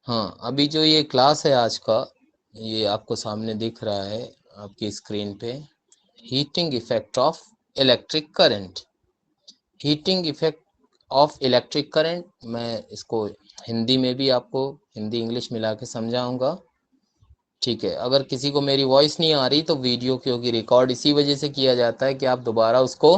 हाँ, अभी जो ये क्लास है आज का, ये आपको सामने दिख रहा है आपकी स्क्रीन पे, heating effect of electric current. Heating effect of electric current, मैं इसको हिंदी में भी आपको हिंदी इंग्लिश मिला के समझाऊंगा। ठीक है, अगर किसी को मेरी वॉइस नहीं आ रही तो वीडियो क्योंकि रिकॉर्ड इसी वजह से किया जाता है कि आप दोबारा उसको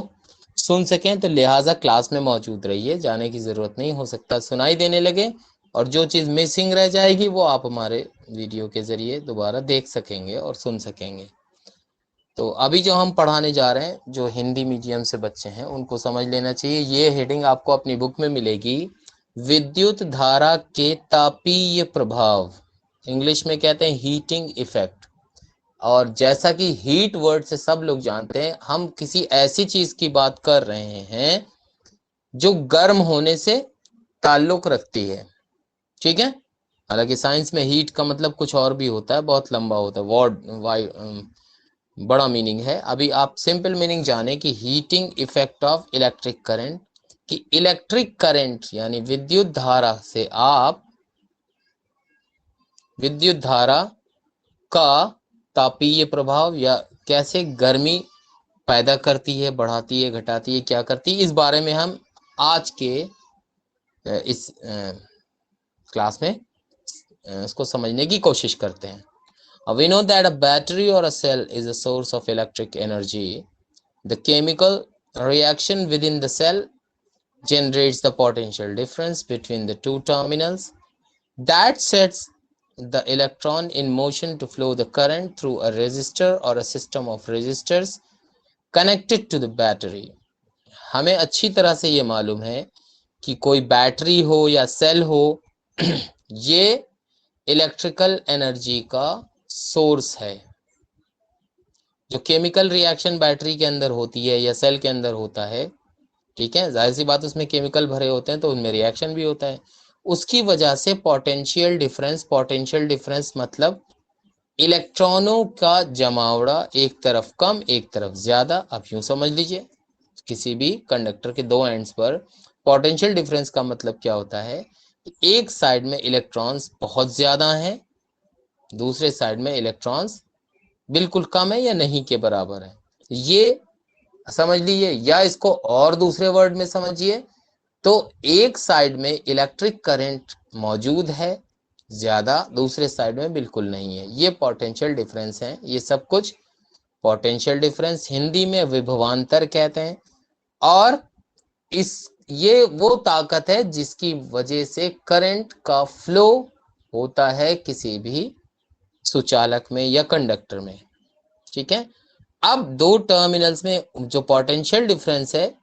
सुन सकें, तो लिहाजा क्लास में मौजूद रहिए, जाने की ज़रूरत नहीं, हो सकता सुनाई देने लगे और जो चीज़ मिसिंग रह जाएगी वो आप हमारे वीडियो के ज़रिए दोबारा देख सकेंगे और सुन सकेंगे। तो अभी जो हम पढ़ाने जा रहे हैं, जो हिंदी मीडियम से बच्चे हैं उनको समझ लेना चाहिए। ये हेडिंग आपको अपनी बुक में मिलेगी, विद्युत धारा के तापीय प्रभाव, इंग्लिश में कहते हैं हीटिंग इफेक्ट। और जैसा कि हीट वर्ड से सब लोग जानते हैं, हम किसी ऐसी चीज की बात कर रहे हैं जो गर्म होने से ताल्लुक रखती है। ठीक है, हालांकि साइंस में हीट का मतलब कुछ और भी होता है, बहुत लंबा होता है, बड़ा मीनिंग है। अभी आप सिंपल मीनिंग जाने कि heating effect of electric current, कि इलेक्ट्रिक करंट यानी विद्युत धारा से आप विद्युत धारा का तापीय प्रभाव या कैसे गर्मी पैदा करती है, बढ़ाती है, घटाती है, क्या करती है, इस बारे में हम आज के इस क्लास में इसको समझने की कोशिश करते हैं। We know that a battery or a cell is a source of electric energy. The chemical reaction within the cell generates the potential difference between the two terminals that sets the electron in motion to flow the current through a resistor or a system of resistors connected to the battery. हमें अच्छी तरह से ये मालूम है कि कोई battery हो या सेल हो, ये इलेक्ट्रिकल एनर्जी का सोर्स है। जो केमिकल रिएक्शन बैटरी के अंदर होती है या सेल के अंदर होता है, ठीक है, जाहिर सी बात उसमें केमिकल भरे होते हैं तो उनमें रिएक्शन भी होता है, उसकी वजह से पोटेंशियल डिफरेंस मतलब इलेक्ट्रॉनों का जमावड़ा, एक तरफ कम एक तरफ ज्यादा। आप यूं समझ लीजिए, किसी भी कंडक्टर के दो एंड्स पर पोटेंशियल डिफरेंस का मतलब क्या होता है, एक साइड में इलेक्ट्रॉन्स बहुत ज्यादा हैं, दूसरे साइड में इलेक्ट्रॉन्स बिल्कुल कम है या नहीं के बराबर है। ये समझ लीजिए, या इसको और दूसरे वर्ड में समझिए तो एक साइड में इलेक्ट्रिक करंट मौजूद है ज्यादा, दूसरे साइड में बिल्कुल नहीं है। ये पोटेंशियल डिफरेंस है, ये सब कुछ पोटेंशियल डिफरेंस, हिंदी में विभवांतर कहते हैं। और ये वो ताकत है जिसकी वजह से करंट का फ्लो होता है किसी भी सुचालक में या कंडक्टर में। ठीक है, अब दो टर्मिनल्स में जो पोटेंशियल डिफरेंस है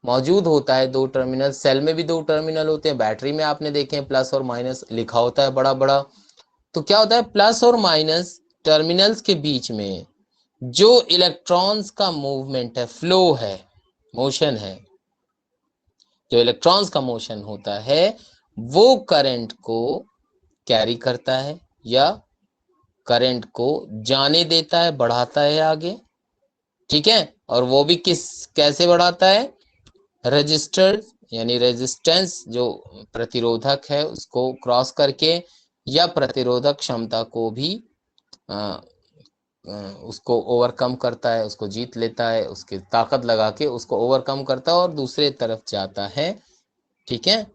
मौजूद होता है, दो टर्मिनल, सेल में भी दो टर्मिनल होते हैं, बैटरी में आपने देखे प्लस और माइनस लिखा होता है बड़ा बड़ा। तो क्या होता है, प्लस और माइनस टर्मिनल्स के बीच में जो इलेक्ट्रॉन्स का मूवमेंट है, फ्लो है, मोशन है, जो इलेक्ट्रॉन्स का मोशन होता है वो करंट को कैरी करता है या करंट को जाने देता है, बढ़ाता है आगे। ठीक है, और वो भी कैसे बढ़ाता है, रजिस्टर यानी रेजिस्टेंस, जो प्रतिरोधक है उसको क्रॉस करके, या प्रतिरोधक क्षमता को भी उसको ओवरकम करता है, उसको जीत लेता है, उसकी ताकत लगा के उसको ओवरकम करता है और दूसरे तरफ जाता है। ठीक है,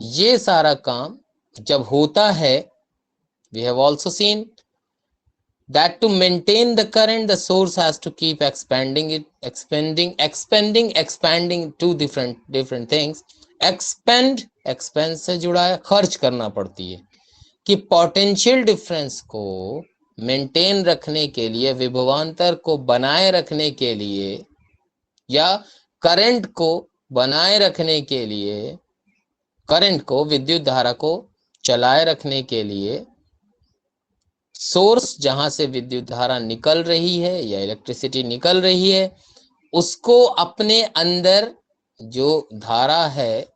ये सारा काम जब होता है, we have also seen that to maintain the current the source has to keep expanding two different things. expand से जुड़ा है, खर्च करना पड़ती है, कि पोटेंशियल डिफरेंस को मेंटेन रखने के लिए, विभवांतर को बनाए रखने के लिए, या करंट को बनाए रखने के लिए, करंट को, विद्युत धारा को चलाए रखने के लिए, सोर्स जहां से विद्युत धारा निकल रही है या इलेक्ट्रिसिटी निकल रही है उसको अपने अंदर जो धारा है,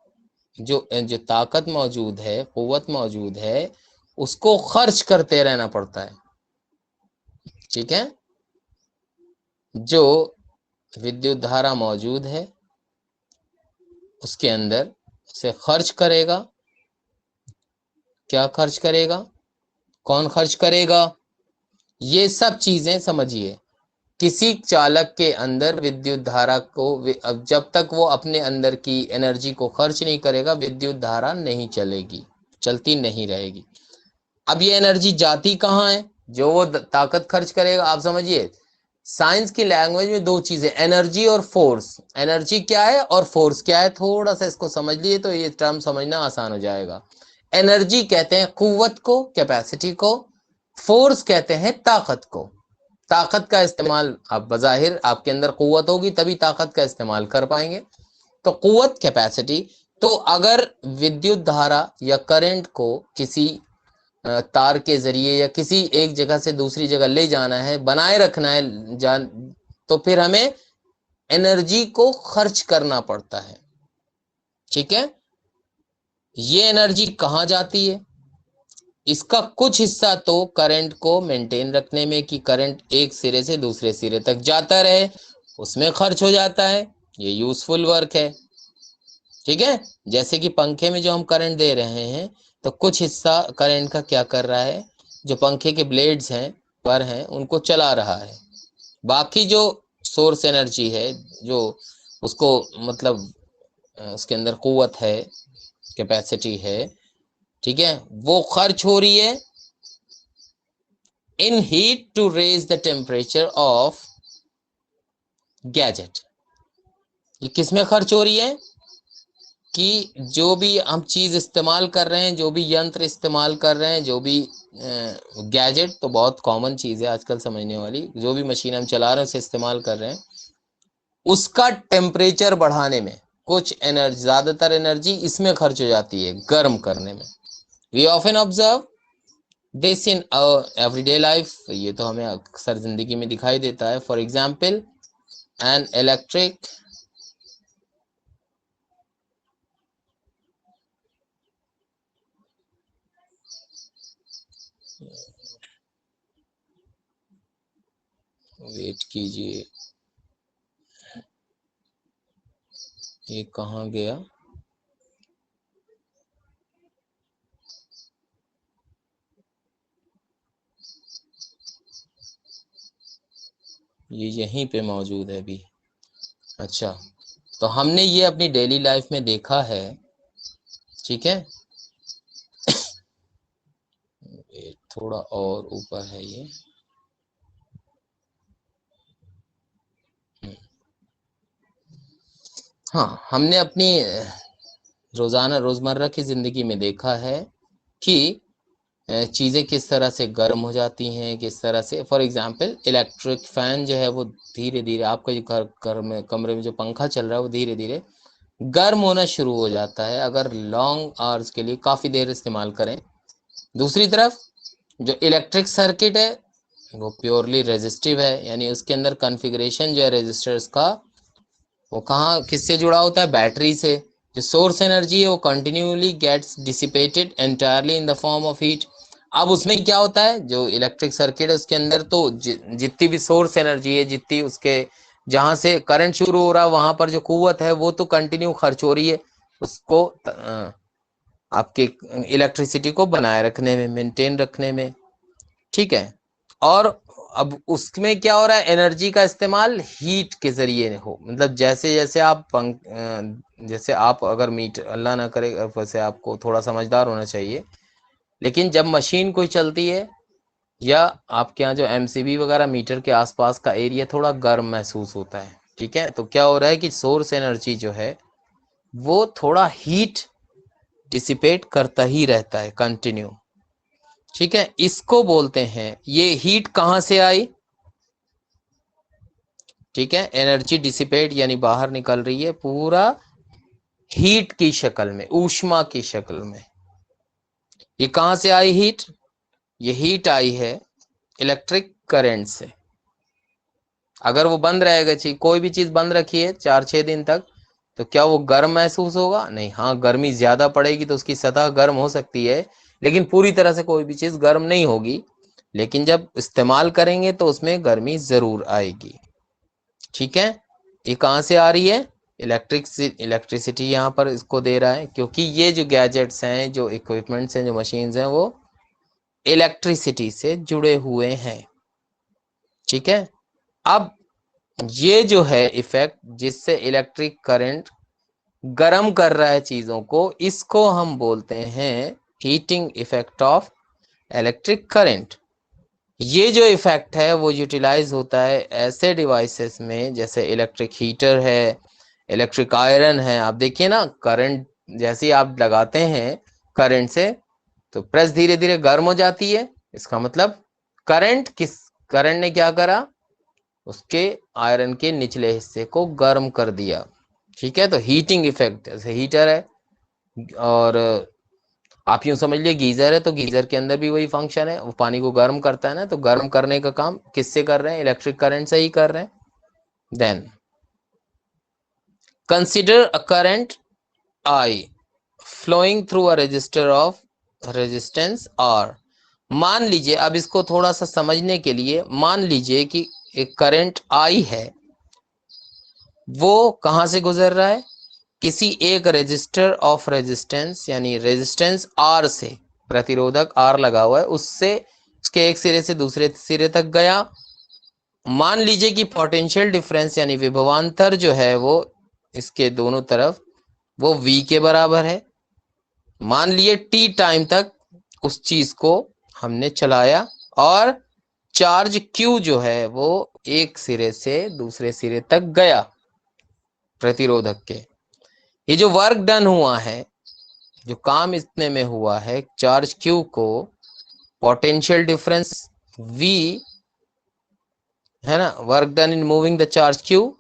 जो जो ताकत मौजूद है, कुव्वत मौजूद है, उसको खर्च करते रहना पड़ता है। ठीक है, जो विद्युत धारा मौजूद है उसके अंदर उसे खर्च करेगा। क्या खर्च करेगा, कौन खर्च करेगा, ये सब चीजें समझिए। किसी चालक के अंदर विद्युत धारा को, अब जब तक वो अपने अंदर की एनर्जी को खर्च नहीं करेगा, विद्युत धारा नहीं चलेगी, चलती नहीं रहेगी। अब ये एनर्जी जाती कहाँ है, जो वो ताकत खर्च करेगा। आप समझिए, साइंस की लैंग्वेज में दो चीजें, एनर्जी और फोर्स। एनर्जी क्या है और फोर्स क्या है, थोड़ा सा इसको समझ लिए तो ये टर्म समझना आसान हो जाएगा। एनर्जी कहते हैं कुव्वत को, कैपेसिटी को। फोर्स कहते हैं ताकत को। ताकत का इस्तेमाल, आप बजाहिर आपके अंदर कुव्वत होगी तभी ताकत का इस्तेमाल कर पाएंगे। तो कुव्वत, कैपेसिटी। तो अगर विद्युत धारा या करंट को किसी तार के जरिए या किसी एक जगह से दूसरी जगह ले जाना है, बनाए रखना है तो फिर हमें एनर्जी को खर्च करना पड़ता है। ठीक है, ये एनर्जी कहाँ जाती है, इसका कुछ हिस्सा तो करंट को मेंटेन रखने में, कि करंट एक सिरे से दूसरे सिरे तक जाता रहे, उसमें खर्च हो जाता है। ये यूजफुल वर्क है। ठीक है, जैसे कि पंखे में जो हम करंट दे रहे हैं, तो कुछ हिस्सा करंट का क्या कर रहा है, जो पंखे के ब्लेड्स हैं, पर हैं, उनको चला रहा है। बाकी जो सोर्स एनर्जी है, जो उसको मतलब उसके अंदर कुव्वत है, कैपेसिटी है, ठीक है, वो खर्च हो रही है in heat to raise the temperature of gadget. ये किसमें खर्च हो रही है, कि जो भी हम चीज इस्तेमाल कर रहे हैं, जो भी यंत्र इस्तेमाल कर रहे हैं, जो भी गैजेट तो बहुत कॉमन चीज है आजकल समझने वाली, जो भी मशीन हम चला रहे हैं उसे इस्तेमाल कर रहे हैं, उसका टेम्परेचर बढ़ाने में कुछ एनर्जी, ज्यादातर एनर्जी इसमें खर्च हो जाती है, गर्म करने में। We often observe this in everyday life, ये तो हमें अक्सर जिंदगी में दिखाई देता है। For example, an electric wait कीजिए, ये कहाँ गया, ये यहीं पे मौजूद है अभी। अच्छा, तो हमने ये अपनी डेली लाइफ में देखा है। ठीक है, ये थोड़ा और ऊपर है ये। हाँ, हमने अपनी रोजाना रोजमर्रा की जिंदगी में देखा है कि चीजें किस तरह से गर्म हो जाती हैं, किस तरह से। फॉर एग्जांपल, इलेक्ट्रिक फैन जो है वो धीरे धीरे, आपका जो घर में, कमरे में जो पंखा चल रहा है वो धीरे धीरे गर्म होना शुरू हो जाता है, अगर लॉन्ग आवर्स के लिए काफी देर इस्तेमाल करें। दूसरी तरफ जो इलेक्ट्रिक सर्किट है वो प्योरली रेजिस्टिव है, यानी उसके अंदर कॉन्फ़िगरेशन जो है रेजिस्टर्स का, वो कहाँ किससे जुड़ा होता है, बैटरी से। जो सोर्स एनर्जी है वो continuously gets dissipated entirely in the form of heat. अब उसमें क्या होता है, जो इलेक्ट्रिक सर्किट है उसके अंदर तो जितनी भी सोर्स एनर्जी है, जितनी उसके जहां से करंट शुरू हो रहा है वहां पर जो कुव्वत है वो तो कंटिन्यू खर्च हो रही है, उसको आपके इलेक्ट्रिसिटी को बनाए रखने में, मेंटेन रखने में। ठीक है, और अब उसमें क्या हो रहा है, एनर्जी का इस्तेमाल हीट के जरिए हो, मतलब जैसे जैसे आप जैसे आप अगर मीटर, अल्लाह ना करे, वैसे आपको थोड़ा समझदार होना चाहिए, लेकिन जब मशीन कोई चलती है या आपके यहाँ जो एमसीबी वगैरह मीटर के आसपास का एरिया थोड़ा गर्म महसूस होता है, ठीक है, तो क्या हो रहा है कि सोर्स एनर्जी जो है वो थोड़ा हीट डिसिपेट करता ही रहता है कंटिन्यू। ठीक है, इसको बोलते हैं, ये हीट कहां से आई, ठीक है, एनर्जी डिसिपेट यानी बाहर निकल रही है पूरा हीट की शक्ल में, ऊष्मा की शक्ल में। ये कहां से आई हीट, ये हीट आई है इलेक्ट्रिक करंट से। अगर वो बंद रहेगा, चाहिए कोई भी चीज बंद रखी है 4-6 दिन तक, तो क्या वो गर्म महसूस होगा? नहीं। हाँ, गर्मी ज्यादा पड़ेगी तो उसकी सतह गर्म हो सकती है, लेकिन पूरी तरह से कोई भी चीज गर्म नहीं होगी। लेकिन जब इस्तेमाल करेंगे तो उसमें गर्मी जरूर आएगी। ठीक है, ये कहाँ से आ रही है? इलेक्ट्रिसिटी यहाँ पर इसको दे रहा है, क्योंकि ये जो गैजेट्स हैं, जो इक्विपमेंट्स हैं, जो मशीन्स हैं, वो इलेक्ट्रिसिटी से जुड़े हुए हैं। ठीक है, अब ये जो है इफेक्ट जिससे इलेक्ट्रिक करंट गर्म कर रहा है चीजों को, इसको हम बोलते हैं heating effect of electric current. ये जो इफेक्ट है वो यूटिलाइज होता है ऐसे डिवाइसेस में जैसे इलेक्ट्रिक हीटर है, इलेक्ट्रिक आयरन है। आप देखिए ना, करंट जैसे ही आप लगाते हैं करंट से, तो प्रेस धीरे धीरे गर्म हो जाती है। इसका मतलब करंट ने क्या करा? उसके आयरन के निचले हिस्से को गर्म कर दिया। ठीक है, तो हीटिंग इफेक्ट, जैसे हीटर है, और आप यूं समझ लिए गीजर है, तो गीजर के अंदर भी वही फंक्शन है, वो पानी को गर्म करता है ना, तो गर्म करने का काम किससे कर रहे हैं? इलेक्ट्रिक करंट से ही कर रहे हैं। Then consider a current I flowing through a resistor of resistance R। मान लीजिए, अब इसको थोड़ा सा समझने के लिए मान लीजिए कि एक करंट I है, वो कहां से गुजर रहा है? किसी एक रेजिस्टर ऑफ रेजिस्टेंस, यानी रेजिस्टेंस R से, प्रतिरोधक R लगा हुआ है, उससे उसके एक सिरे से दूसरे सिरे तक गया। मान लीजिए कि पोटेंशियल डिफरेंस यानी विभवांतर जो है वो इसके दोनों तरफ वो V के बराबर है। मान लिए T टाइम तक उस चीज को हमने चलाया, और चार्ज Q जो है वो एक सिरे से दूसरे सिरे तक गया प्रतिरोधक के। ये जो वर्क डन हुआ है, जो काम इतने में हुआ है, चार्ज Q को पोटेंशियल डिफरेंस V है ना, work done in moving the charge Q,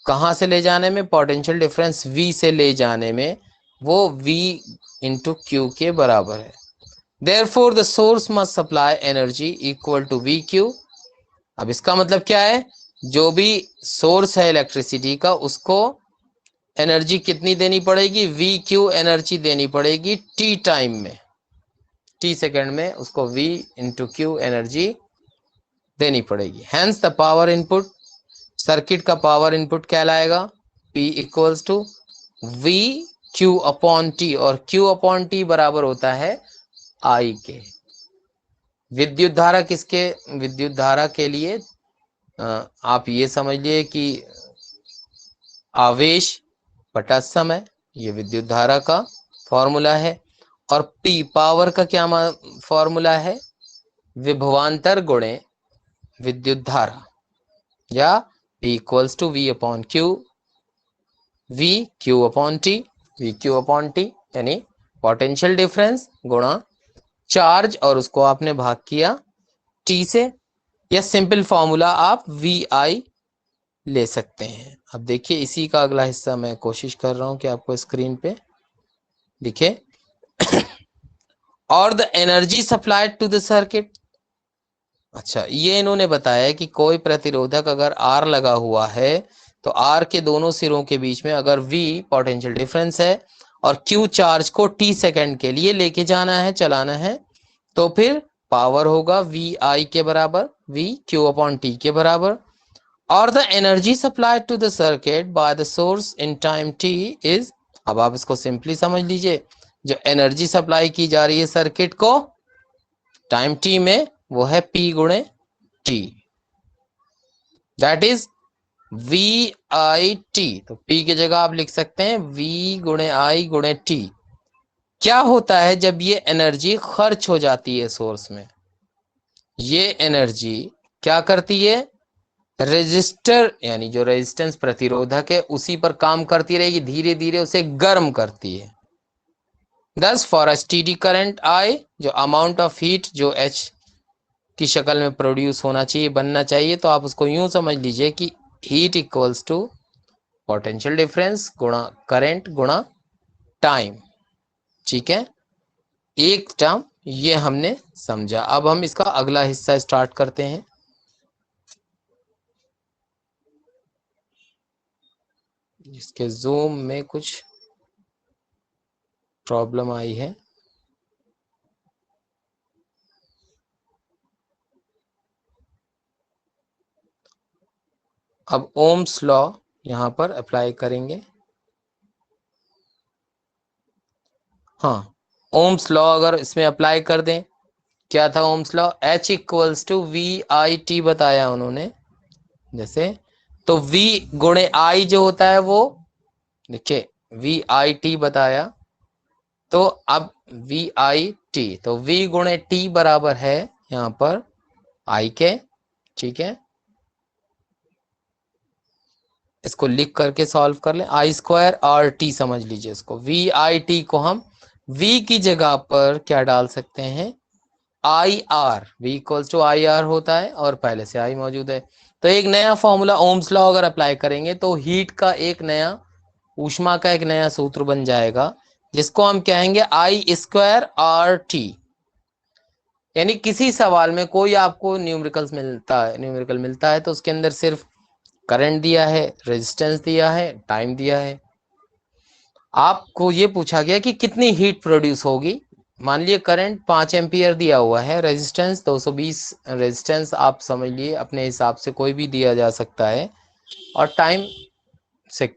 कहां से ले जाने में? पोटेंशियल डिफरेंस V से ले जाने में, वो V इंटू Q के बराबर है। Therefore the source must supply energy equal to VQ। अब इसका मतलब क्या है? जो भी सोर्स है इलेक्ट्रिसिटी का, उसको एनर्जी कितनी देनी पड़ेगी? VQ एनर्जी देनी पड़ेगी T टाइम में, T सेकेंड में उसको V इंटू Q एनर्जी देनी पड़ेगी। Hence the power input, circuit का पावर इनपुट कहलाएगा P equals to VQ upon T, और Q अपॉन T बराबर होता है I के। विद्युत धारा किसके? विद्युत धारा के लिए आप ये समझ लिए कि आवेश बटा समय, ये विद्युत धारा का फॉर्मूला है। और P पावर का क्या फॉर्मूला है? विभवांतर गुणे विद्युत धारा, या P equals to V upon Q, VQ upon T, VQ upon T यानी पोटेंशियल डिफरेंस गुणा चार्ज, और उसको आपने भाग किया T से। या सिंपल फॉर्मूला आप VI ले सकते हैं। अब देखिए, इसी का अगला हिस्सा मैं कोशिश कर रहा हूं कि आपको स्क्रीन पे दिखे। और the energy supplied to the circuit. अच्छा, ये इन्होंने बताया कि कोई प्रतिरोधक अगर R लगा हुआ है, तो R के दोनों सिरों के बीच में अगर V पोटेंशियल डिफरेंस है और Q चार्ज को T सेकेंड के लिए लेके जाना है, चलाना है, तो फिर पावर होगा VI के बराबर, VQ अपॉन T के बराबर। और the energy supplied to the circuit by the source in time T is, अब आप इसको सिंपली समझ लीजिए, जो एनर्जी सप्लाई की जा रही है सर्किट को टाइम T में, वो है P गुणे T, दैट इज VIT। तो P की जगह आप लिख सकते हैं V गुणे I गुणे T। क्या होता है जब ये एनर्जी खर्च हो जाती है सोर्स में? ये एनर्जी क्या करती है? रेजिस्टर यानी जो रेजिस्टेंस प्रतिरोधक है उसी पर काम करती रहेगी, धीरे धीरे उसे गर्म करती है। दस for a steady current I, जो अमाउंट ऑफ हीट जो H की शक्ल में प्रोड्यूस होना चाहिए, बनना चाहिए, तो आप उसको यूं समझ लीजिए कि heat equals to potential difference गुणा करंट गुणा टाइम। ठीक है, एक टर्म ये हमने समझा। अब हम इसका अगला हिस्सा स्टार्ट करते हैं। इसके जूम में कुछ प्रॉब्लम आई है। अब ओम्स लॉ यहां पर अप्लाई करेंगे। हाँ, ओम्स लॉ अगर इसमें अप्लाई कर दें, क्या था Ohm's law? H equals to VIT बताया उन्होंने। जैसे तो V गुणे I जो होता है वो, देखिए VIT बताया, तो अब VIT, तो V गुणे T बराबर है यहां पर I के। ठीक है, इसको लिख करके सॉल्व कर ले। I²RT समझ लीजिए इसको। VIT को हम V की जगह पर क्या डाल सकते हैं? IR। V equals to IR होता है और पहले से I मौजूद है, तो एक नया फॉर्मूला ओम्स लॉ अगर अप्लाई करेंगे तो हीट का एक नया, ऊष्मा का एक नया सूत्र बन जाएगा, जिसको हम कहेंगे I²RT। यानी किसी सवाल में कोई आपको न्यूमेरिकल मिलता है तो उसके अंदर सिर्फ करंट दिया है, रेजिस्टेंस दिया है, टाइम दिया है। आपको ये पूछा गया कि कितनी हीट प्रोड्यूस होगी। मान लिए करंट 5 एम्पियर दिया हुआ है, रेजिस्टेंस 220, रेजिस्टेंस आप समझ लिए अपने हिसाब से कोई भी दिया जा सकता है, और टाइम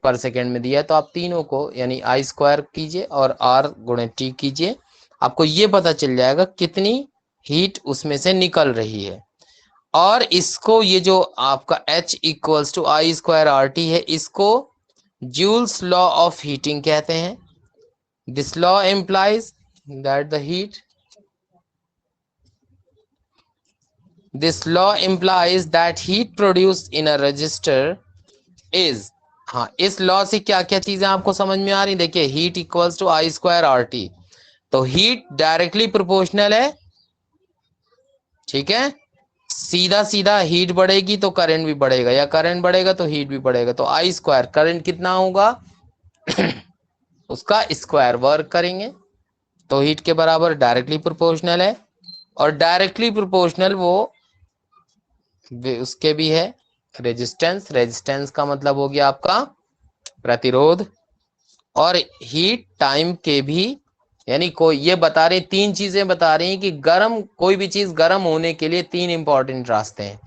पर सेकेंड में दिया है। तो आप तीनों को यानी I² कीजिए और R गुणे T कीजिए, आपको ये पता चल जाएगा कितनी हीट उसमें से निकल रही है। और इसको, ये जो आपका H इक्वल्स टू I²RT है, इसको जूल्स लॉ ऑफ हीटिंग कहते हैं। This law implies that the heat, this law implies that heat produced in a resistor is, हाँ, इस लॉ से क्या क्या चीजें आपको समझ में आ रही? देखिए, हीट इक्वल्स टू I²RT, तो हीट डायरेक्टली प्रोपोर्शनल है। ठीक है, सीधा सीधा हीट बढ़ेगी तो करंट भी बढ़ेगा, या करंट बढ़ेगा तो हीट भी बढ़ेगा। तो I², करंट कितना होगा उसका स्क्वायर वर्क करेंगे तो हीट के बराबर, डायरेक्टली प्रोपोर्शनल है। और डायरेक्टली प्रोपोर्शनल वो उसके भी है रेजिस्टेंस, रेजिस्टेंस का मतलब हो गया आपका प्रतिरोध। और हीट टाइम के भी, यानी कोई ये बता रहे, तीन चीजें बता रही हैं कि गर्म, कोई भी चीज गर्म होने के लिए तीन इंपॉर्टेंट रास्ते हैं।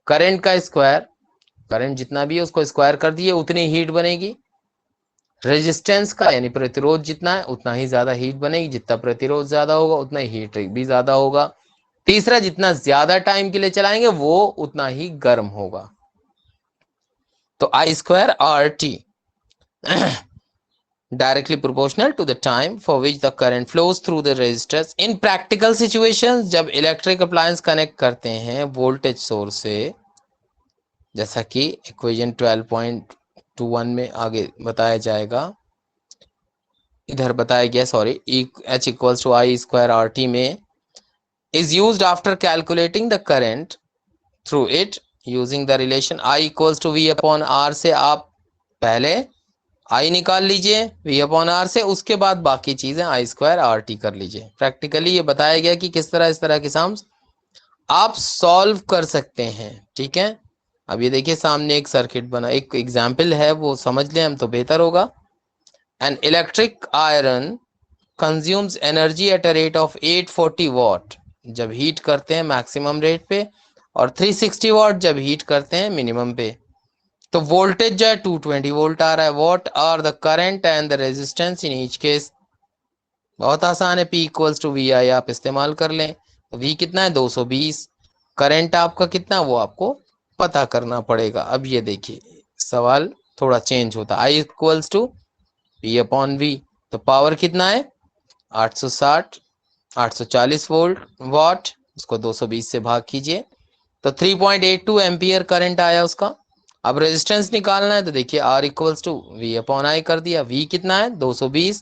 करंट का स्क्वायर, करंट जितना भी है उसको स्क्वायर कर दिए, उतनी हीट बनेगी। रेजिस्टेंस का यानी प्रतिरोध जितना है उतना ही ज्यादा हीट बनेगी, जितना प्रतिरोध ज्यादा होगा उतना ही हीट भी ज्यादा होगा। तीसरा, जितना ज्यादा टाइम के लिए चलाएंगे वो उतना ही गर्म होगा। तो I²RT directly proportional to the time for which the current flows through the resistors in practical situations। जब इलेक्ट्रिक अप्लायंस कनेक्ट करते हैं वोल्टेज सोर्स से, जैसा कि इक्वेशन 12.21 में आगे बताया जाएगा, इधर बताया गया, sorry, H equals to I²RT में is used after calculating the current through it using the relation I equals to V upon R से आप पहले I निकाल लीजिए V अपॉन R से, उसके बाद बाकी चीजें I²RT कर लीजिए। प्रैक्टिकली ये बताया गया कि किस तरह इस तरह के सम्स आप सॉल्व कर सकते हैं। ठीक है, अब ये देखिए सामने एक सर्किट बना, एक एग्जाम्पल है, वो समझ लें हम तो बेहतर होगा। An electric iron consumes energy at a rate of 840 what जब हीट करते हैं मैक्सिमम रेट पे, और 360 वॉट जब हीट करते हैं मिनिमम पे। तो वोल्टेज जो है 220 वोल्ट आ रहा है। What are the current and the resistance in each case? बहुत आसान है, P इक्वल्स टू VI आप इस्तेमाल कर लें। V कितना है? 220। करंट आपका कितना, वो आपको पता करना पड़ेगा। अब ये देखिए सवाल थोड़ा चेंज होता है। I equals to P upon V, तो पावर कितना है? 860, 840 वोल्ट वॉट, उसको 220 से भाग कीजिए तो 3.82 एम्पियर करंट आया उसका। अब रेजिस्टेंस निकालना है तो देखिए R equals to V upon I कर दिया। V कितना है? 220।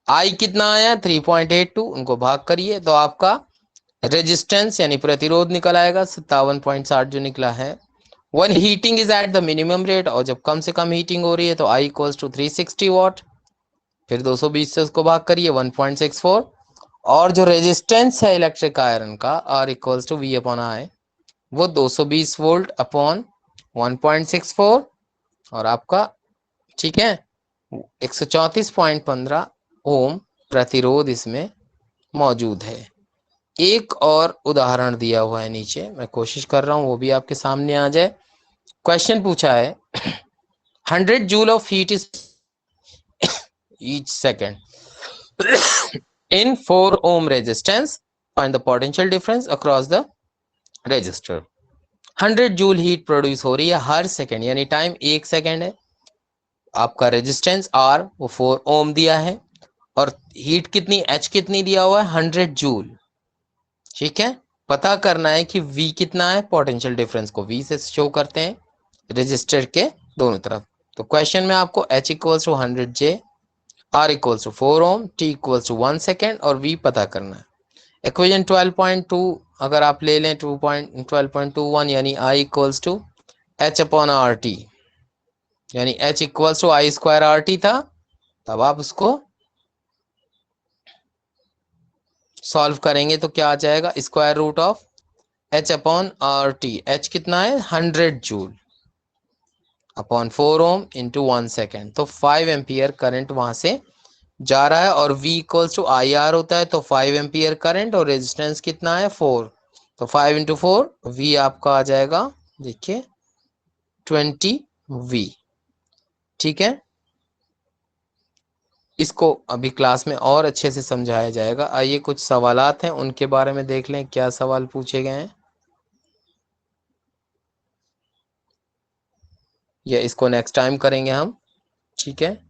I कितना आया? 3.82, उनको भाग करिए तो आपका रेजिस्टेंस यानी प्रतिरोध निकल आएगा 57.60 जो निकला है। One heating is at the minimum rate, और जब कम से कम हीटिंग हो रही है तो I इक्वल्स टू 360 वॉट, फिर 220 से उसको भाग करिए 1.64। और जो रेजिस्टेंस है इलेक्ट्रिक आयरन का R equals to V upon I, वो 220 वोल्ट अपॉन 1.64, और आपका ठीक है, 134.15 ओम प्रतिरोध इसमें मौजूद है। एक और उदाहरण दिया हुआ है नीचे, मैं कोशिश कर रहा हूं वो भी आपके सामने आ जाए। क्वेश्चन पूछा है 100 joule of heat is each second in 4 ohm resistance, find the potential difference across the resistor। 100 joule heat produce हो रही है हर सेकेंड, यानी टाइम 1 सेकेंड है। आपका रेजिस्टेंस R वो 4 ओम दिया है और हीट कितनी, H कितनी दिया हुआ है 100 जूल। ठीक है, पता करना है कि V कितना है, पोटेंशियल डिफरेंस को V से शो करते हैं रेजिस्टर के दोनों तरफ। तो क्वेश्चन में आपको H equals to 100 J, R equals to 4 ohm, T equals to 1 second और V पता करना है। इक्वेशन 12.2 अगर आप ले लें 12.21 यानी I equals to H upon R T, यानी H equals to I square R T था, तब आप उसको सॉल्व करेंगे तो क्या आ जाएगा, square root of H upon R T. H कितना है 100 joule upon 4 ohm into 1 second, तो 5 एम्पियर करंट वहां से जा रहा है और V equals to I R होता है, तो 5 एम्पियर करंट और रेजिस्टेंस कितना है 4, तो 5 इंटू 4 V आपका आ जाएगा, देखिए 20 V। ठीक है, इसको अभी क्लास में और अच्छे से समझाया जाएगा। आइए कुछ सवालात हैं उनके बारे में देख लें, क्या सवाल पूछे गए हैं, या इसको नेक्स्ट टाइम करेंगे हम। ठीक है,